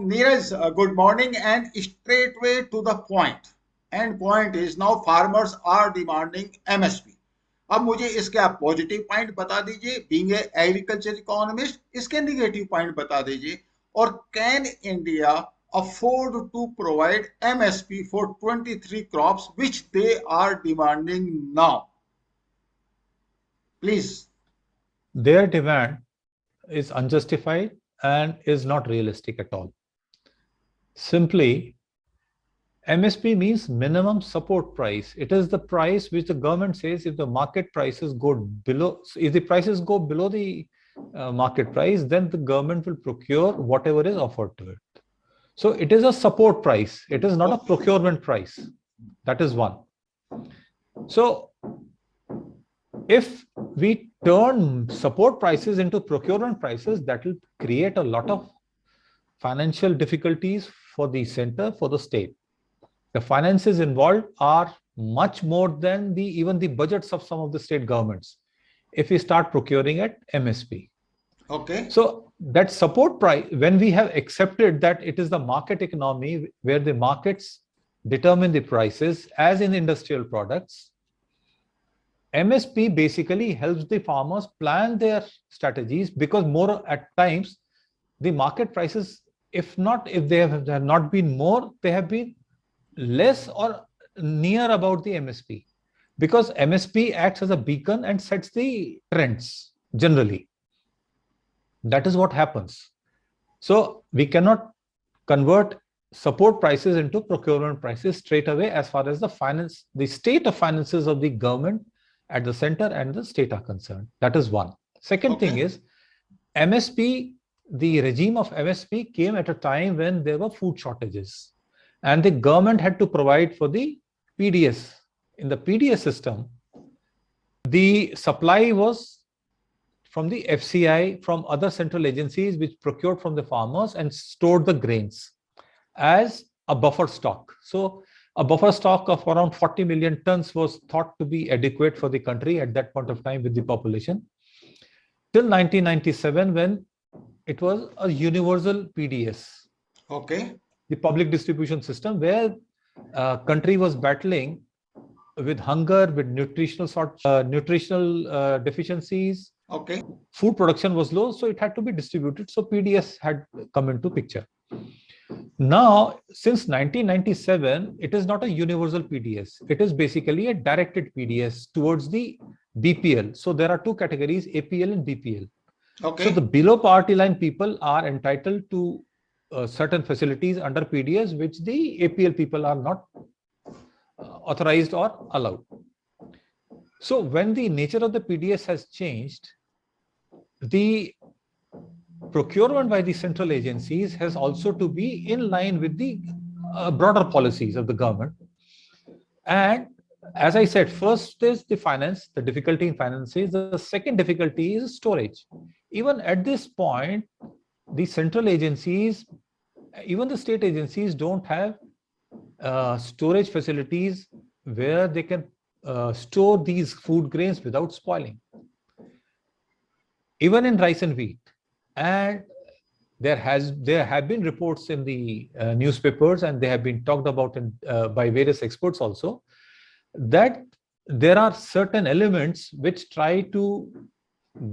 Neeraj, good morning and straightway to the point. And point is now farmers are demanding MSP. अब मुझे इसके आप positive point बता दीजिए, बीइंग ए एग्रीकल्चर इकोनॉमिस्ट, इसके negative point बता दीजिए, और can India afford to provide MSP for 23 crops which they are demanding now? Please. Their demand is unjustified and is not realistic at all. Simply, MSP means minimum support price. It is the price which the government says if the market prices go below, if the prices go below the market price, then the government will procure whatever is offered to it. So it is a support price. It is not a procurement price. That is one. So if we turn support prices into procurement prices, that will create a lot of financial difficulties for the center, for the state. The finances involved are much more than even the budgets of some of the state governments if we start procuring at MSP. Okay. So that support price, when we have accepted that it is the market economy where the markets determine the prices, as in industrial products, MSP basically helps the farmers plan their strategies, because more at times the market prices, if they have not been more, they have been less or near about the MSP, because MSP acts as a beacon and sets the trends generally. That is what happens. So we cannot convert support prices into procurement prices straight away as far as the state of finances of the government at the center and the state are concerned. That is one. Second thing is MSP, the regime of MSP came at a time when there were food shortages and the government had to provide for the PDS. In the PDS system, the supply was from the FCI, from other central agencies which procured from the farmers and stored the grains as a buffer stock. So a buffer stock of around 40 million tons was thought to be adequate for the country at that point of time with the population. Till 1997, when it was a universal PDS. Okay. The public distribution system, where country was battling with hunger, with nutritional deficiencies. Okay. Food production was low, so it had to be distributed. So PDS had come into picture. Now, since 1997, it is not a universal PDS. It is basically a directed PDS towards the BPL. So there are two categories, APL and BPL. Okay. So the below poverty line people are entitled to certain facilities under PDS, which the APL people are not authorized or allowed. So when the nature of the PDS has changed, the procurement by the central agencies has also to be in line with the broader policies of the government. And as I said, first is the finance, the difficulty in finances. The second difficulty is storage. Even at this point, the central agencies, even the state agencies, don't have storage facilities where they can store these food grains without spoiling. Even in rice and wheat. And there have been reports in the newspapers, and they have been talked about by various experts also, that there are certain elements which try to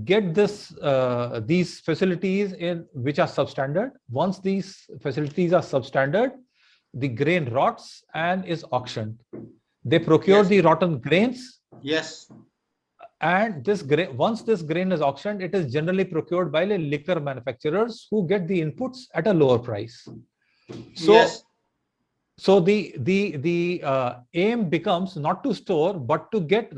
get these facilities in which are substandard. Once these facilities are substandard, the grain rots and is auctioned. They procure the rotten grains. Yes. And this grain, once this grain is auctioned, it is generally procured by the liquor manufacturers who get the inputs at a lower price. So, yes. So the aim becomes not to store, but to get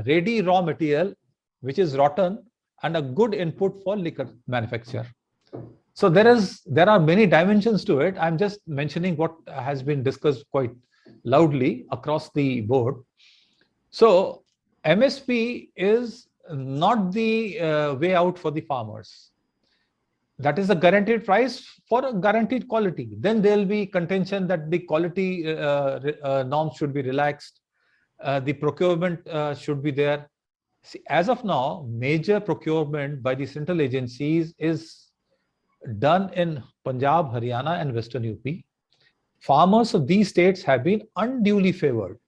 ready raw material, which is rotten, and a good input for liquor manufacture. So there are many dimensions to it. I'm just mentioning what has been discussed quite loudly across the board. So MSP is not the way out for the farmers. That is a guaranteed price for a guaranteed quality. Then there will be contention that the quality norms should be relaxed. The procurement should be there. See, as of now, major procurement by the central agencies is done in Punjab, Haryana, and Western UP, farmers of these states have been unduly favored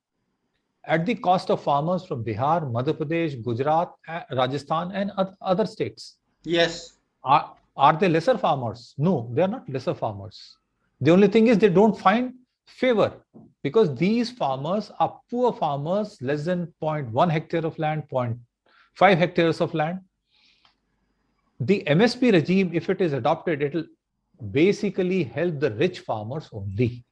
at the cost of farmers from Bihar, Madhya Pradesh, Gujarat, Rajasthan, and other states. Yes. Are they lesser farmers? No, they are not lesser farmers. The only thing is they don't find favor because these farmers are poor farmers, less than 0.1 hectare of land, 0.5 hectares of land. The MSP regime, if it is adopted, it will basically help the rich farmers only.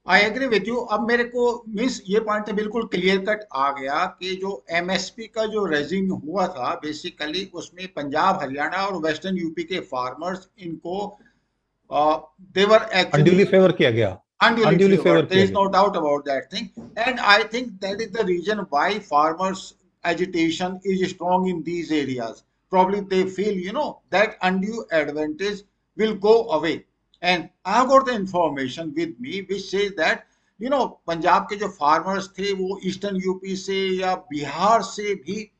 I agree with you. अब मेरे को means ये point तो बिल्कुल clear cut आ गया कि जो MSP का जो रेजिम हुआ था बेसिकली उसमें पंजाब, हरियाणा और वेस्टर्न यूपी के फार्मर्स इनको दे वर एक्चुअली unduly favor किया गया. unduly favored. There is no doubt about that thing. And I think that is the reason why farmers' agitation is strong in these areas. Probably they feel, you know, that undue advantage will go away. And I got the information with me which says that, you know, Punjab के जो farmers थे वो eastern UP से या बिहार से भी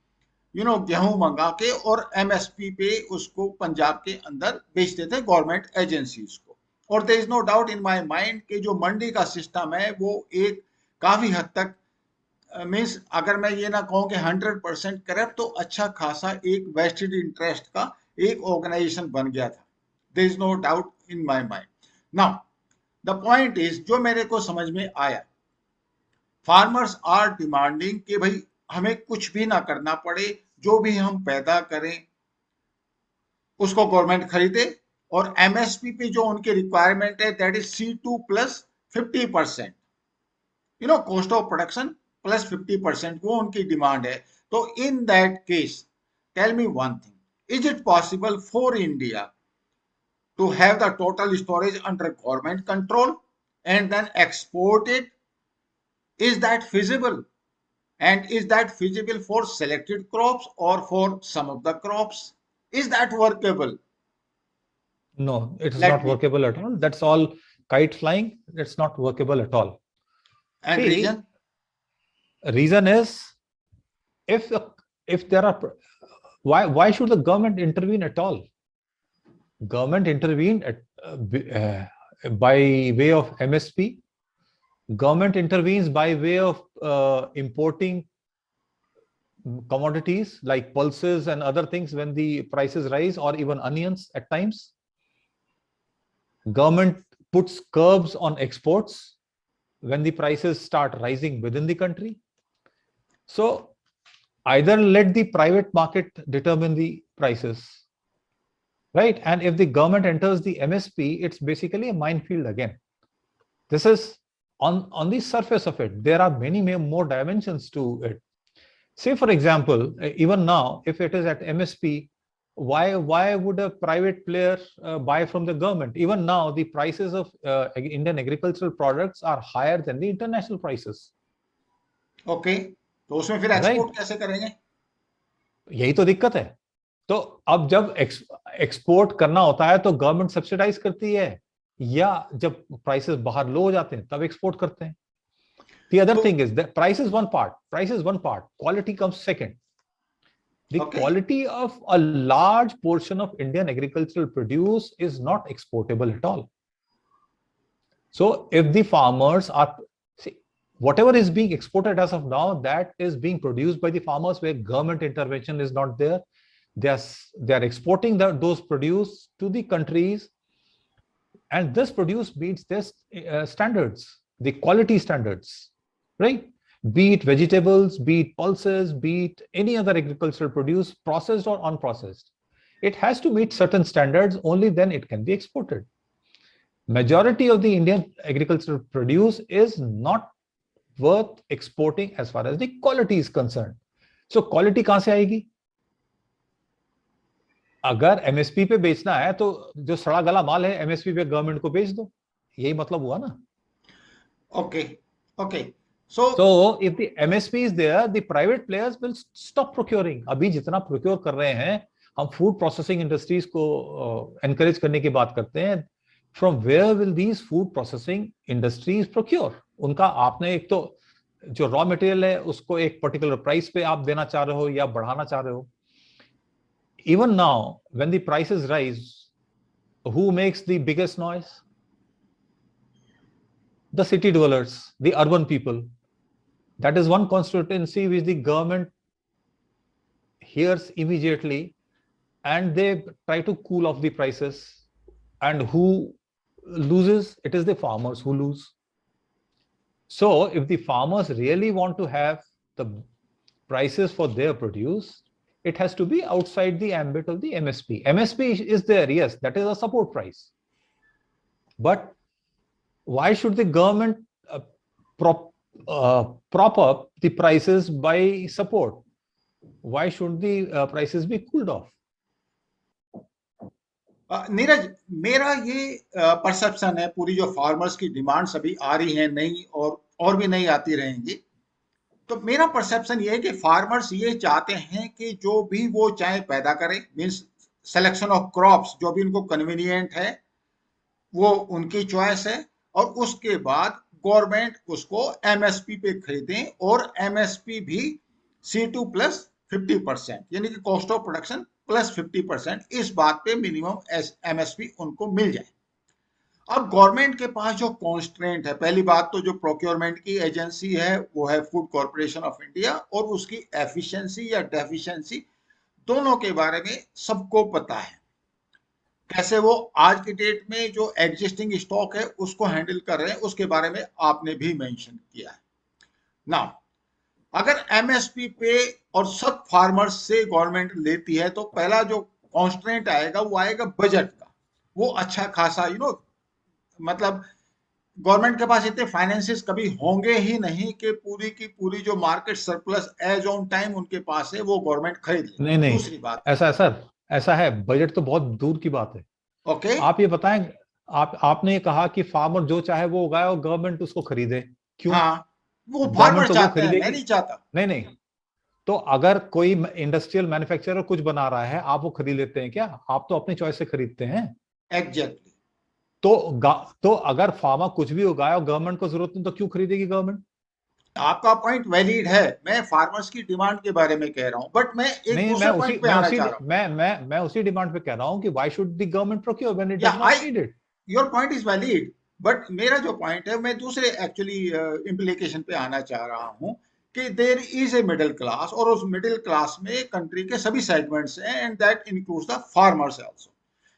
गेहूं मंगा के और एमएसपी पे उसको पंजाब के अंदर बेचते थे गवर्नमेंट एजेंसीज को। और there is no doubt in my mind कि जो मंडी का सिस्टम है वो एक काफी हद तक मीन्स अगर मैं ये ना कहूं कि 100% करप्ट, तो अच्छा खासा एक वेस्टेड इंटरेस्ट का एक ऑर्गेनाइजेशन बन गया था। There is no doubt in my mind. Now the point is, जो मेरे को समझ में आया, फार्मर्स आर डिमांडिंग कि भाई हमें कुछ भी ना करना पड़े, जो भी हम पैदा करें उसको गवर्नमेंट खरीदे, और एमएसपी पे जो उनकी रिक्वायरमेंट है that is C2 plus 50%, cost of production plus 50%, वो उनकी डिमांड है। तो in that case tell me one thing, is it possible for India to have the total storage under government control and then export it? Is that feasible? And is that feasible for selected crops or for some of the crops? Is that workable? No, it is not workable at all. That's all kite flying. It's not workable at all. And reason? Reason is, if there are, why should the government intervene at all? Government intervened by way of MSP. Government intervenes by way of importing commodities like pulses and other things when the prices rise, or even onions at times. Government puts curbs on exports when the prices start rising within the country. So either let the private market determine the prices, right? And if the government enters the MSP, it's basically a minefield again. This is on the surface of it. There are many more dimensions to it. Say, for example, even now, if it is at MSP, why would a private player buy from the government? Even now, the prices of Indian agricultural products are higher than the international prices. Okay, तो उसमें फिर export कैसे करेंगे? यही तो दिक्कत है। तो अब जब एक्सपोर्ट करना होता है तो गवर्नमेंट सब्सिडाइज करती है, या जब प्राइसेस बाहर लो हो जाते हैं तब एक्सपोर्ट करते हैं। The other thing is that price is one part. Quality comes second. The quality of a large portion of Indian agricultural produce is not exportable at all. So if the farmers are, see, whatever is being exported as of now, that is being produced by the farmers where government intervention is not there. They are exporting those produce to the countries, and this produce meets their standards, the quality standards, right? Be it vegetables, be it pulses, be it any other agricultural produce, processed or unprocessed. It has to meet certain standards, only then it can be exported. Majority of the Indian agricultural produce is not worth exporting as far as the quality is concerned. So quality कहां से आएगी? अगर MSP पे बेचना है तो जो सड़ा गला माल है एमएसपी पे गवर्नमेंट को बेच दो, यही मतलब हुआ ना? Okay. So if the MSP is there, the private players will stop procuring. अभी जितना प्रोक्योर कर रहे हैं, हम फूड प्रोसेसिंग इंडस्ट्रीज को एनकरेज करने की बात करते हैं। From where will these food processing industries procure? उनका आपने एक तो जो रॉ मटेरियल है उसको एक पर्टिकुलर प्राइस पे आप देना चाह रहे हो या बढ़ाना चाह रहे हो। even now, when the prices rise, who makes the biggest noise? The city dwellers, the urban people. That is one constituency which the government hears immediately, and they try to cool off the prices. And who loses? It is the farmers who lose. So if the farmers really want to have the prices for their produce, it has to be outside the ambit of the MSP. MSP is there, yes, that is a support price. But why should the government prop up the prices by support? Why should the prices be cooled off? Neeraj, मेरा ये perception है, पूरी जो farmers की demands अभी आ रही हैं नई और भी नई आती रहेंगी, तो मेरा परसेप्शन ये है कि फार्मर्स ये चाहते हैं कि जो भी वो चाहे पैदा करें, मींस सिलेक्शन ऑफ क्रॉप्स जो भी उनको कन्वीनियंट है वो उनकी चॉइस है, और उसके बाद गवर्नमेंट उसको एमएसपी पे खरीदें, और एमएसपी भी C2 प्लस 50%, यानी कि कॉस्ट ऑफ प्रोडक्शन प्लस 50%, इस बात पे मिनिमम एमएसपी उनको मिल जाए। अब गवर्नमेंट के पास जो कॉन्स्ट्रेंट है, पहली बात तो जो प्रोक्योरमेंट की एजेंसी है वो है फूड कॉर्पोरेशन ऑफ इंडिया, और उसकी एफिशिएंसी या डेफिशिएंसी दोनों के बारे में सबको पता है। कैसे वो आज की डेट में जो एग्जिस्टिंग स्टॉक है उसको हैंडल कर रहे हैं, उसके बारे में आपने भी मेंशन किया है। नाउ अगर एमएसपी पे और सब फार्मर्स से गवर्नमेंट लेती है, तो पहला जो कॉन्स्ट्रेंट आएगा वो आएगा बजट का। वो अच्छा खासा मतलब गवर्नमेंट के पास इतने फाइनेंसेस कभी होंगे ही नहीं कि पूरी की पूरी जो market surplus as on time उनके पास है वो गवर्नमेंट खरीद ले। नहीं, दूसरी बात, ऐसा है, बजट तो बहुत दूर की बात है। ओके, आप ये बताएं, आपने कहा कि फार्मर जो चाहे वो उगाए और गवर्नमेंट उसको खरीदे, क्यों? हाँ, वो गवर्नमेंट फार्मर तो वो चाहते हैं, मैं खरीदेगी नहीं चाहता। नहीं, तो अगर कोई इंडस्ट्रियल मैन्युफैक्चरर कुछ बना रहा है, आप वो खरीद लेते हैं क्या? आप तो अपनी चॉइस से खरीदते हैं। एग्जैक्टली। तो अगर फार्मर कुछ भी उगाए और गवर्नमेंट को जरूरत नहीं, तो क्यों खरीदेगी गवर्नमेंट? आपका पॉइंट वैलिड है, मैं फार्मर्स की डिमांड के बारे में कह रहा हूं, बट मैं एक नहीं, दूसरे पॉइंट पे आना चाह रहा हूं। मैं उसी डिमांड पे कह रहा हूं कि why should the government procure when it या does not need it? Your point is valid, but मेरा जो पॉइंट है मैं दूसरे एक्चुअली इम्प्लीकेशन पे आना चाह रहा हूं कि there is a middle class, और उस मिडिल क्लास में कंट्री के सभी सेगमेंट्स हैं, and that includes the farmers also.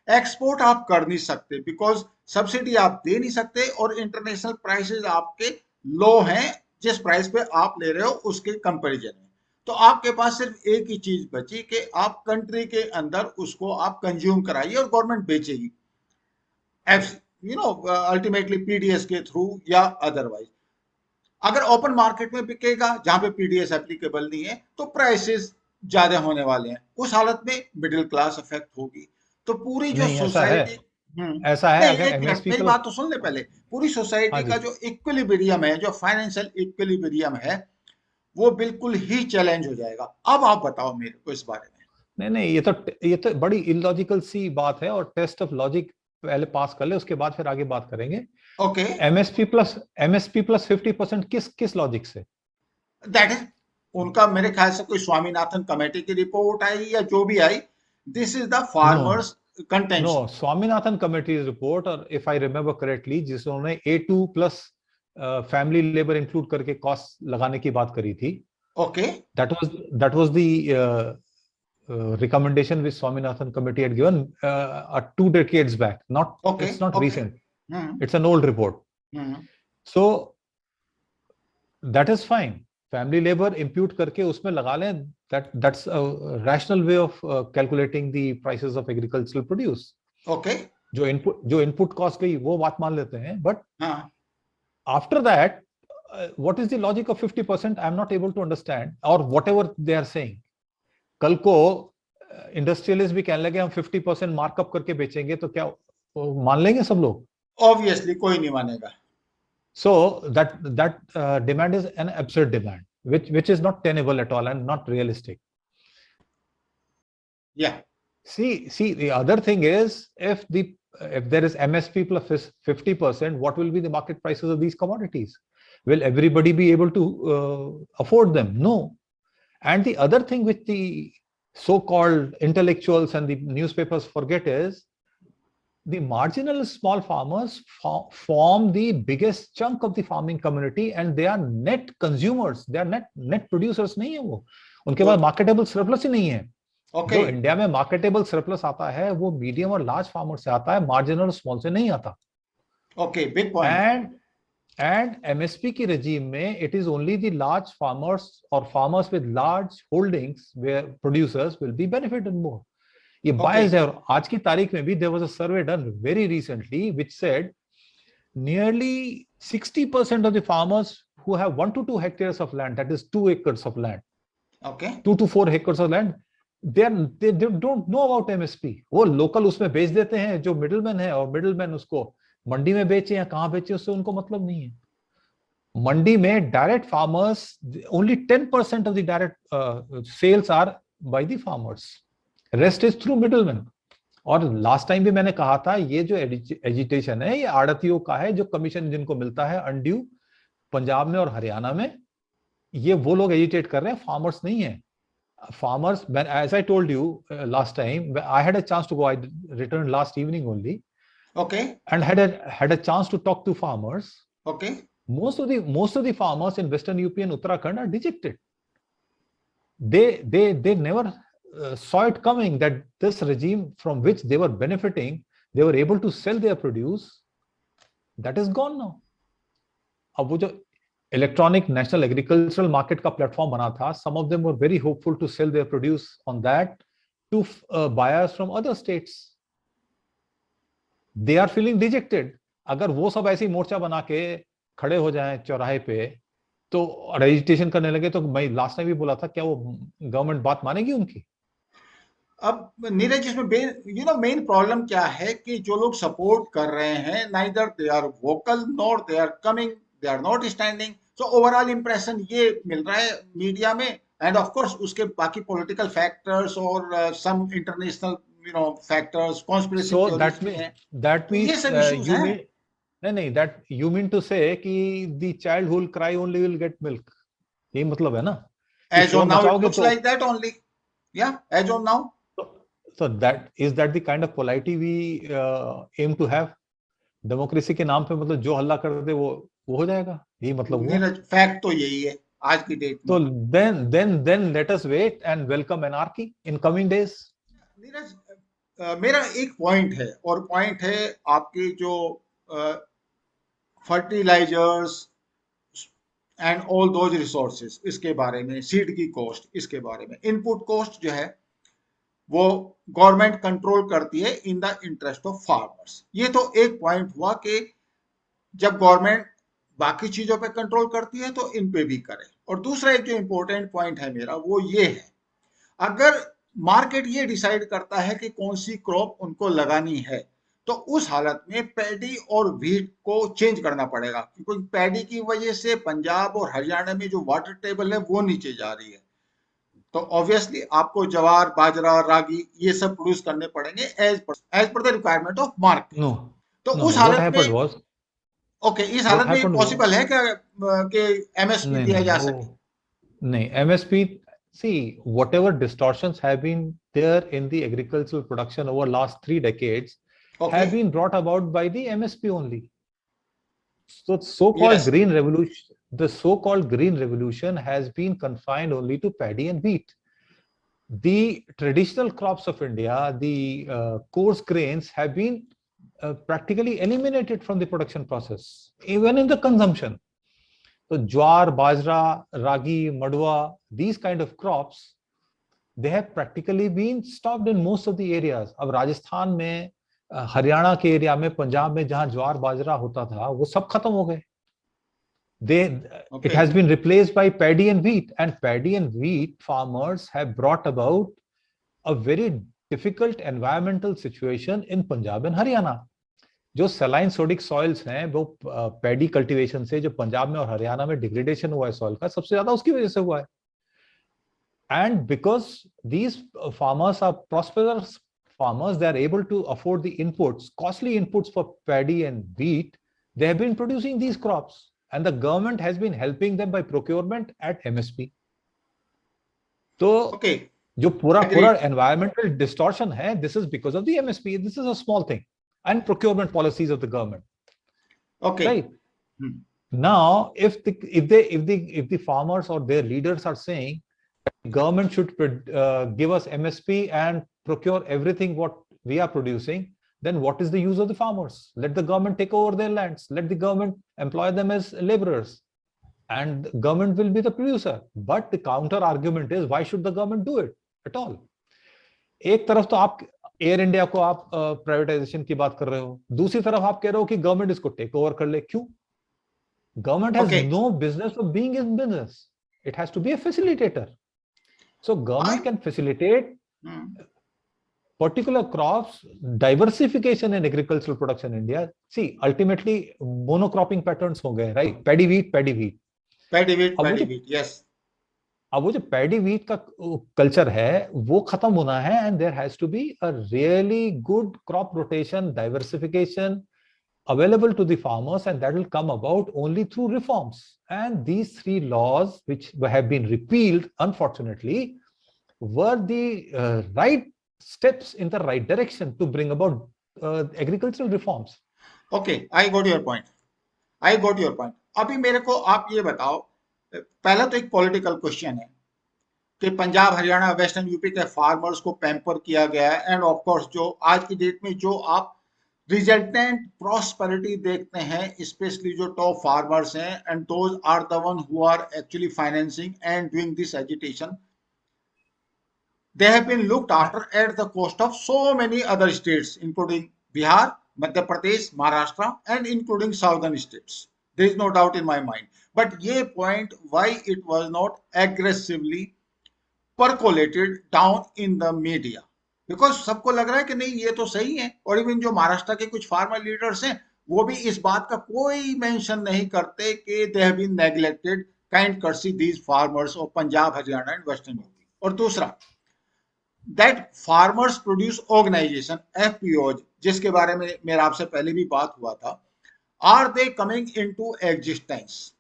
Export आप कर नहीं सकते बिकॉज सब्सिडी आप दे नहीं सकते, और इंटरनेशनल प्राइसेस आपके लो हैं जिस प्राइस पे आप ले रहे हो उसके कंपैरिजन में। तो आपके पास सिर्फ एक ही चीज बची कि आप कंट्री के अंदर उसको आप कंज्यूम कराइए और गवर्नमेंट बेचेगी, अल्टीमेटली पीडीएस के थ्रू या अदरवाइज। अगर ओपन मार्केट में बिकेगा जहां पे पीडीएस एप्लीकेबल नहीं है, तो प्राइसेस ज्यादा होने वाले हैं, उस हालत में मिडिल क्लास इफेक्ट होगी। तो पूरी जो नहीं, सोसाइटी, ऐसा है नहीं, अगर एक मिनट एमएसपी मेरी को। बात तो सुन ले पहले। पूरी हाँ सोसाइटी का जी, जो इक्विलिब्रियम है, जो फाइनेंशियल इक्विलिब्रियम है, वो बिल्कुल ही चैलेंज हो जाएगा। अब आप बताओ मेरे को इस बारे में। नहीं, ये तो बड़ी इलॉजिकल सी बात है, और टेस्ट ऑफ लॉजिक पहले पास कर ले, उसके बाद फिर आगे बात करेंगे। ओके, एमएसपी प्लस 50% किस लॉजिक से? दैट इज उनका मेरे ख्याल से कोई स्वामीनाथन कमेटी की रिपोर्ट आई या जो भी आई, this is the no, farmers contention. Swaminathan committee report, और इफ आई रिमेम्बर करेक्टली, जिसने A2 plus family labour include करके कॉस्ट लगाने की बात करी थी, okay, that was the recommendation which Swaminathan committee had given 2 decades back. Okay, It's not okay, recent. It's an old report. So that is fine. Family labor impute करके उसमें लगा लें, that's a rational way of calculating the prices of agricultural produce. Okay, जो input cost गई वो बात मान लेते हैं, but हाँ, after that, what is the logic of 50%? I'm not able to understand, or whatever they are saying. कल को इंडस्ट्रियलिस्ट भी कहने लगे हम 50% मार्कअप करके बेचेंगे, तो क्या मान लेंगे सब लोग? ऑब्वियसली कोई नहीं मानेगा। So that demand is an absurd demand, which is not tenable at all and not realistic. Yeah. See, the other thing is, if there is MSP plus 50%, what will be the market prices of these commodities? Will everybody be able to afford them? No. And the other thing which the so-called intellectuals and the newspapers forget is the marginal small farmers form the biggest chunk of the farming community, and they are net consumers. They are net producers नहीं है वो, उनके पास marketable surplus ही नहीं है. Okay. जो India में marketable surplus आता है वो मीडियम और लार्ज फार्मर से आता है, मार्जिनल स्मॉल से नहीं आता. Okay, big point. And MSP की regime में it is only the large farmers or farmers with large holdings where producers will be benefited more. ये biased है. और आज की तारीख में भी there was a survey done very recently which said nearly 60% of the farmers who have 1 to 2 hectares of land, that is 2 acres of land, Okay. 2 to 4 acres of land, they don't know about MSP. वो local उसमें बेच देते हैं जो middleman है, और middleman उसको मंडी में बेचे या कहाँ बेचे उससे उनको मतलब नहीं है. मंडी में direct farmers, only 10% of the direct sales are by the farmers. Rest is through middlemen. और लास्ट टाइम भी मैंने कहा था ये जो एजिटेशन है ये आड़तियों का है, जो कमीशन जिनको मिलता है अनड्यू पंजाब में और हरियाणा में, ये वो लोग एजिटेट कर रहे हैं, फार्मर्स नहीं है. Farmers, when, as I told you last time, I had a chance to go. I returned last evening only. Okay. And had a chance to talk to farmers. Okay. Most of the farmers in Western UP and Uttarakhand are dejected. They never saw it coming that this regime from which they were benefiting, they were able to sell their produce. That is gone now. अब वो जो electronic national agricultural market का platform बना था, some of them were very hopeful to sell their produce on that to buyers from other states. They are feeling dejected. अगर वो सब ऐसी मोर्चा बना के खड़े हो जाएं चौराहे पे तो रजिस्ट्रेशन करने लगे, तो मैं लास्ट टाइम भी बोला था, क्या वो गवर्नमेंट बात मानेगी उनकी? अब नीरज, इसमें मेन प्रॉब्लम क्या है कि जो लोग सपोर्ट कर रहे हैं, neither they are vocal nor they are coming, they are not standing. So overall impression ये मिल रहा है मीडिया में, एंड ऑफ कोर्स उसके बाकी पॉलिटिकल फैक्टर्स और some international factors, conspiracy theories हैं. that means ये सब इश्यूज हैं. नहीं, that you mean to say कि the child who will cry only will get milk, यही मतलब है ना? As on now it looks like that only. Yeah, as on now. So that is that the kind of polity we aim to have? Democracy के नाम पे मतलब जो हल्ला कर दे वो हो जाएगा, यही मतलब हुआ. फैक्ट तो यही है आज की डेट में. तो then let us wait and welcome anarchy in coming days. Neeraj, मेरा एक पॉइंट है, और पॉइंट है आपके जो fertilizers and all those resources, इसके बारे में, सीड की कॉस्ट, इसके बारे में, इनपुट कॉस्ट जो है वो गवर्नमेंट कंट्रोल करती है in the interest of farmers. ये तो एक पॉइंट हुआ कि जब गवर्नमेंट बाकी चीजों पे कंट्रोल करती है तो इन पे भी करे. और दूसरा एक जो इंपॉर्टेंट पॉइंट है मेरा वो ये है, अगर मार्केट ये डिसाइड करता है कि कौन सी क्रॉप उनको लगानी है तो उस हालत में पैडी और व्हीट को चेंज करना पड़ेगा, क्योंकि पैडी की वजह से पंजाब और हरियाणा में जो वाटर टेबल है वो नीचे जा रही है. तो ऑब्वियसली आपको ज्वार, बाजरा, रागी ये सब प्रोड्यूस करने पड़ेंगे as per the requirement of market. तो उस हालत में इस हालत में पॉसिबल है कि एमएसपी दिया जा सके? नहीं, MSP, see, whatever distortions have been there in the agricultural production over last 3 decades have been brought about by the MSP only. So so-called green revolution, the so-called green revolution has been confined only to paddy and wheat. The traditional crops of India, the coarse grains, have been practically eliminated from the production process, even in the consumption. So jowar, bajra, ragi, madwa, these kind of crops, they have practically been stopped in most of the areas. अब राजस्थान में, हरियाणा के area में, पंजाब में जहां ज्वार बाजरा होता था वो सब खत्म हो गए. It has been replaced by paddy and wheat, and paddy and wheat farmers have brought about a very difficult environmental situation in Punjab and Haryana. जो सलाइन सोडिक सॉइल्स हैं वो पैडी कल्टीवेशन से जो पंजाब में और हरियाणा में डिग्रेडेशन हुआ है सॉइल का, सबसे ज्यादा उसकी वजह से हुआ है. And because these farmers are prosperous farmers, they are able to afford the inputs, costly inputs for paddy and wheat. They have been producing these crops, and the government has been helping them by procurement at MSP. So जो पूरा Agreed. Environmental distortion है, this is because of the MSP, this is a small thing, and procurement policies of the government, Okay. Right? Hmm. Now, if the farmers or their leaders are saying government should give us MSP and procure everything what we are producing, then what is the use of the farmers? Let the government take over their lands. Let the government employ them as laborers, and the government will be the producer. But the counter argument is, why should the government do it at all? एक तरफ तो आप air India को आप privatisation की बात कर रहे हो, दूसरी तरफ आप कह रहे हो कि गवर्नमेंट इसको टेक ओवर कर ले. क्यों? Government has Okay. no business of being in business. It has to be a facilitator. So government can facilitate particular crops, diversification in agricultural production in India. See, ultimately monocropping patterns हो गए, right? Paddy wheat, paddy wheat. Paddy wheat, yes. अब वो जो paddy wheat का culture है वो खत्म होना है, and there has to be a really good crop rotation, diversification available to the farmers, and that will come about only through reforms. And these three laws, which have been repealed, unfortunately, were the right steps in the right direction to bring about agricultural reforms. Okay, I got your point. I got your point. अभी मेरे को आप ये बताओ, पहला तो एक political question है कि पंजाब, हरियाणा, वेस्टर्न यूपी के फार्मर्स को पैम्पर किया गया है, एंड ऑफ कोर्स जो आज की डेट में जो आप रिजल्टेंट प्रॉस्पेरिटी देखते हैं, स्पेशली जो टॉप फार्मर्स हैं, and those are the one who are actually financing and doing this agitation, they have been looked after at the cost of so many other states including Bihar, Madhya Pradesh, Maharashtra, and including southern states. There is no doubt in my mind. But ye point why it was not aggressively percolated down in the media, because सबको लग रहा है कि नहीं ये तो सही है, और इवन जो महाराष्ट्र के कुछ फार्मर लीडर्स हैं वो भी इस बात का कोई मेंशन नहीं करते कि they have been neglected, kind कर्सी these farmers of Punjab, Haryana and western UP. और दूसरा, that farmers produce organisation FPOs, जिसके बारे में मेरा आपसे पहले भी बात हुआ था, are they coming into existence,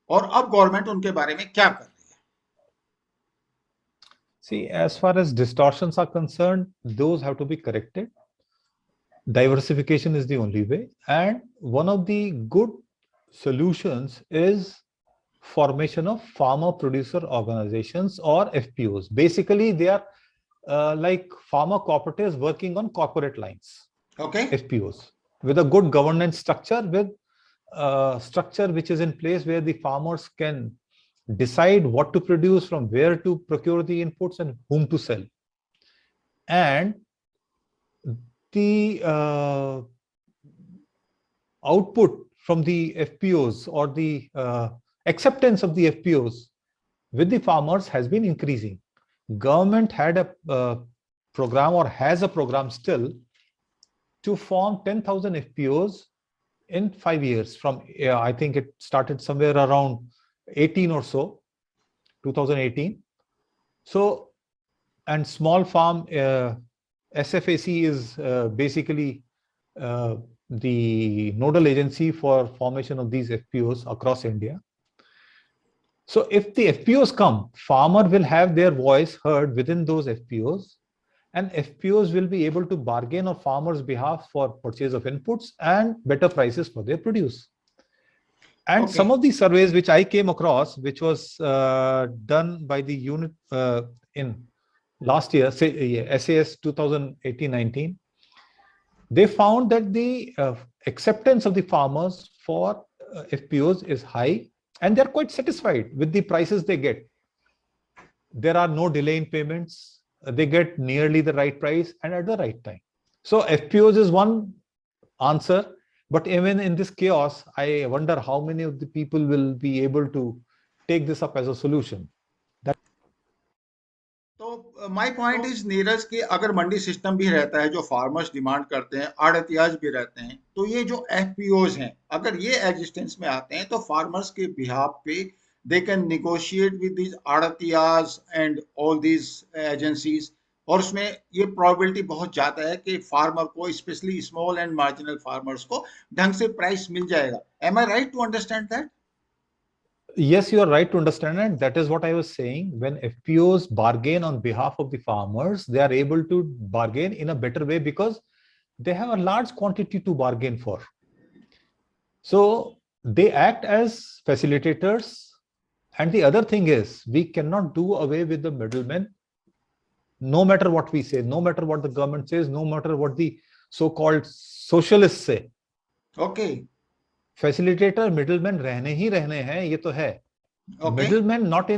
और अब गवर्नमेंट उनके बारे में क्या कर रही है? See, as far as distortions are concerned, those have to be corrected. Diversification is the only way, and one of the good solutions is formation of farmer producer organizations or FPOs. Basically, they are like farmer cooperatives working on corporate lines. Okay. FPOs with a good governance structure, with structure which is in place where the farmers can decide what to produce, from where to procure the inputs, and whom to sell. And the output from the FPOs, or the acceptance of the FPOs with the farmers, has been increasing. Government had a program, or has a program still, to form 10,000 FPOs in 5 years. From I think it started somewhere around 18 or so, 2018. So, and small farm SFAC is basically the nodal agency for formation of these FPOs across India. So if the FPOs come, farmer will have their voice heard within those FPOs, and FPOs will be able to bargain on farmers' behalf for purchase of inputs and better prices for their produce. And Okay. some of the surveys which I came across, which was done by the unit in last year, SAS 2018-19, they found that the acceptance of the farmers for FPOs is high, and they're quite satisfied with the prices they get. There are no delay in payments. They get nearly the right price and at the right time. So FPOs is one answer, but even in this chaos, I wonder how many of the people will be able to take this up as a solution. तो my point is Neeraj कि अगर मंडी system भी रहता है जो farmers demand करते हैं, आड़तियाज भी रहते हैं, तो ये जो एफपीओज हैं अगर ये एग्जिस्टेंस में आते हैं तो फार्मर्स के बिहाफ पे they can negotiate with these arhtiyas and all these agencies, और उसमें ये प्रोबेबिलिटी बहुत ज्यादा है कि फार्मर को, specially small and marginal farmers को, ढंग से प्राइस मिल जाएगा. Am I right to understand that? Yes, you are right to understand it. That is what I was saying. When FPOs bargain on behalf of the farmers, they are able to bargain in a better way because they have a large quantity to bargain for. So they act as facilitators. And the other thing is, we cannot do away with the middlemen, no matter what we say, no matter what the government says, no matter what the so-called socialists say. Okay. Facilitator, middlemen रहने ही रहने हैं, ये तो है. Okay. Middleman not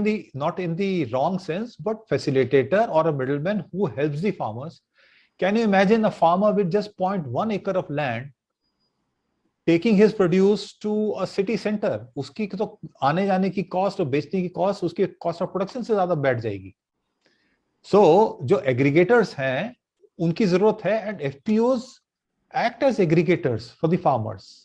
in the wrong sense, but facilitator or a middleman who helps the farmers. Can you imagine a farmer with just 0.1 acre of land taking his produce to a city center? उसकी तो आने जाने की cost और बेचने की cost उसकी cost of production से ज्यादा बैठ जाएगी. So जो aggregators हैं उनकी जरूरत है, and FPOs act as aggregators for the farmers.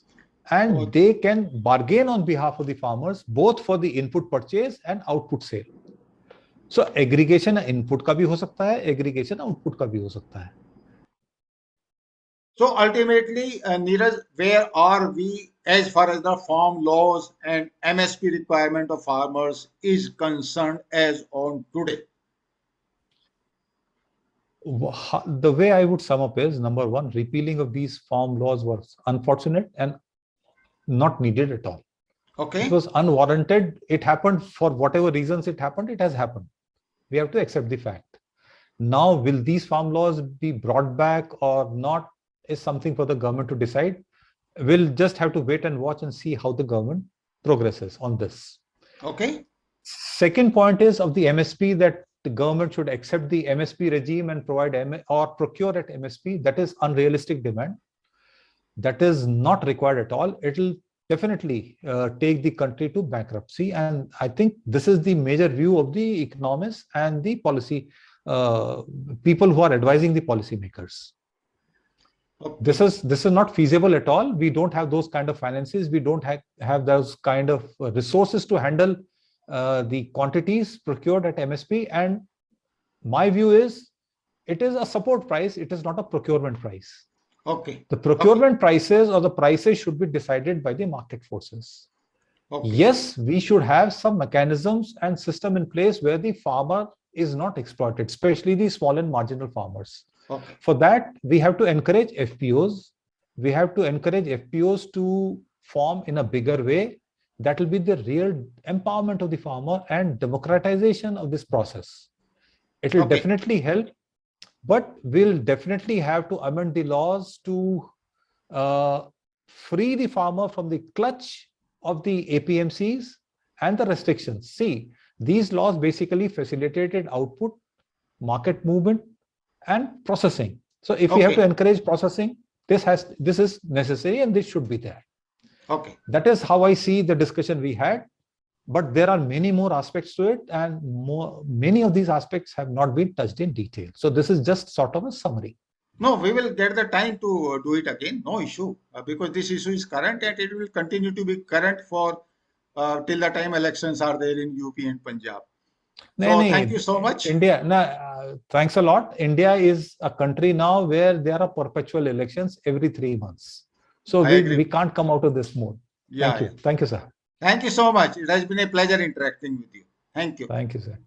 And they can bargain on behalf of the farmers, both for the input purchase and output sale. So aggregation input का भी हो सकता है, aggregation output का भी हो सकता है. So ultimately, Neeraj, where are we as far as the farm laws and MSP requirement of farmers is concerned as on today? The way I would sum up is, number one, repealing of these farm laws was unfortunate and not needed at all. Okay. It was unwarranted. It happened for whatever reasons it happened. It has happened. We have to accept the fact. Now, will these farm laws be brought back or not is something for the government to decide. We'll just have to wait and watch and see how the government progresses on this. Okay. Second point is of the MSP, that the government should accept the MSP regime and provide or procure at MSP. That is unrealistic demand. That is not required at all. It'll definitely take the country to bankruptcy. And I think this is the major view of the economists and the policy people who are advising the policymakers. Okay. This is not feasible at all. We don't have those kind of finances. We don't have those kind of resources to handle the quantities procured at MSP. And my view is, it is a support price. It is not a procurement price. Okay. The procurement prices or the prices should be decided by the market forces. Okay. Yes, we should have some mechanisms and system in place where the farmer is not exploited, especially the small and marginal farmers. Okay. For that, we have to encourage FPOs. We have to encourage FPOs to form in a bigger way. That will be the real empowerment of the farmer and democratization of this process. It will definitely help, but we'll definitely have to amend the laws to free the farmer from the clutch of the APMCs and the restrictions. See, these laws basically facilitated output, market movement, and processing. So if we have to encourage processing, this is necessary and this should be there. Okay. That is how I see the discussion we had, but there are many more aspects to it, and many of these aspects have not been touched in detail. So this is just sort of a summary. No, we will get the time to do it again. No issue, because this issue is current and it will continue to be current for till the time elections are there in UP and Punjab. So thank you so much. India, thanks a lot. India is a country now where there are perpetual elections every 3 months. So we can't come out of this mode. Yeah, thank you. Thank you, sir. Thank you so much. It has been a pleasure interacting with you. Thank you. Thank you, sir.